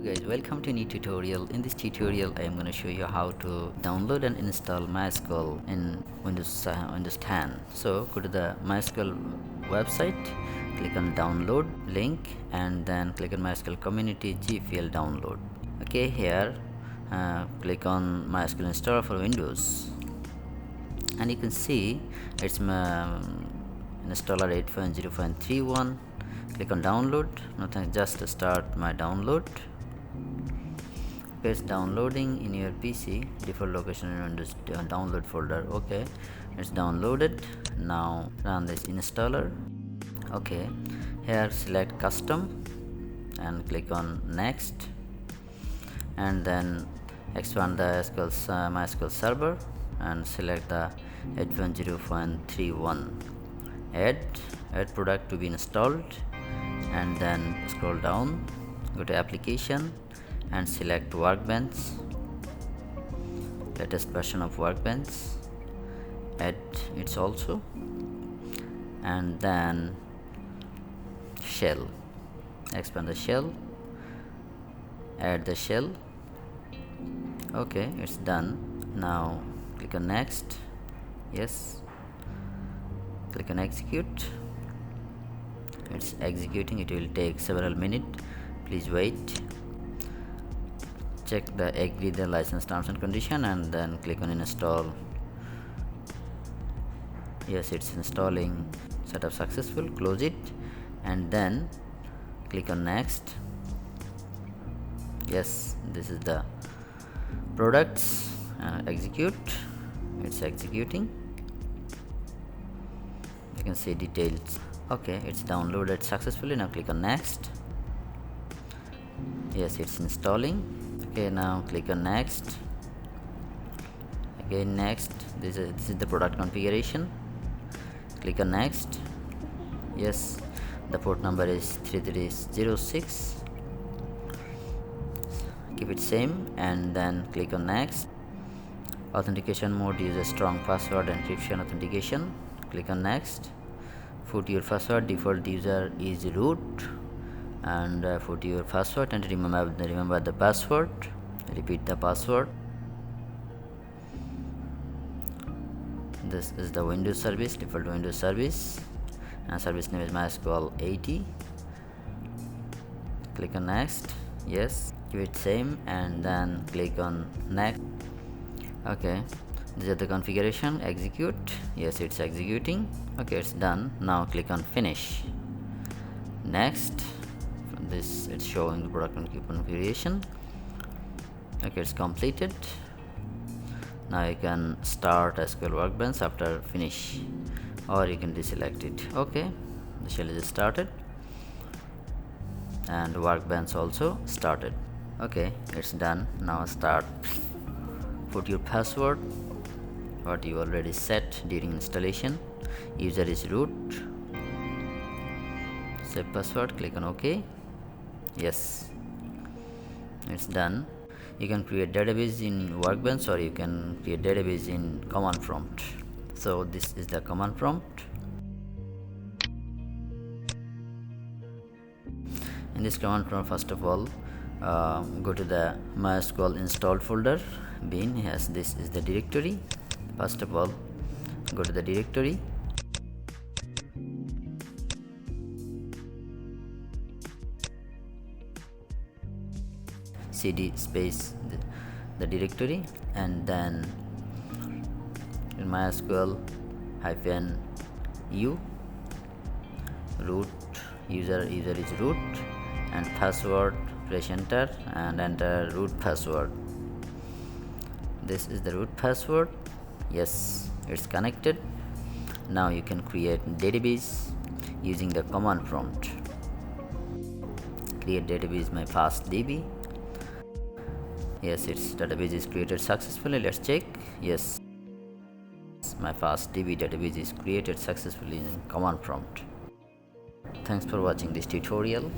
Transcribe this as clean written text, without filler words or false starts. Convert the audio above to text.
guys, welcome to a new tutorial. In this tutorial I am going to show you how to download and install MySQL in Windows 10. So go to the MySQL website, click on download link, and then click on MySQL community GPL download. Okay, here click on MySQL installer for Windows, and you can see it's my installer 8.0.31. Click on download. Nothing, just to start my download. Okay, it's downloading in your PC, default location in Windows download folder. Okay, it's downloaded. Now run this installer. Okay, here select custom and click on next, and then expand the MySQL server and select the 8.0.31. add product to be installed, and then scroll down, go to application and select Workbench, latest version of Workbench, add it also, and then shell, expand the shell, add the shell. Okay, it's done. Now click on next. Yes, click on execute. It's executing. It will take several minutes, please wait. Check the agree the license terms and condition, and then click on install. Yes, it's installing. Setup successful. Close it, and then click on next. Yes, this is the products. Execute. It's executing. You can see details. Okay, it's downloaded successfully. Now click on next. Yes, it's installing. Okay, now click on next. Again next. This is the product configuration. Click on next. Yes, the port number is 3306. Keep it same, and then click on next. Authentication mode, use a strong password encryption authentication. Click on next. Put your password. Default user is root, and put your password and remember the password. Repeat the password. This is the Windows service, default Windows service, and service name is MySQL 80. Click on next. Yes, keep it same, and then click on next. Okay, this is the configuration. Execute. Yes, it's executing. Okay, it's done. Now click on finish. Next. This, it's showing the product configuration. Okay, it's completed. Now you can start SQL Workbench after finish, or you can deselect it. Okay, the shell is started, and Workbench also started. Okay, it's done. Now start. Put your password, what you already set during installation. User is root. Save password. Click on OK. Yes, it's done. You can create database in Workbench, or you can create database in command prompt. So this is the command prompt. In this command prompt, first of all, go to the MySQL installed folder bin. Yes, this is the directory. First of all, go to the directory. cd space the directory, and then in MySQL -u root, user is root, and password, press enter and enter root password. This is the root password. Yes, it's connected. Now you can create database using the command prompt. Create database my fast DB. Yes, its database is created successfully. Let's check. Yes, my fast DB database is created successfully in command prompt. Thanks for watching this tutorial.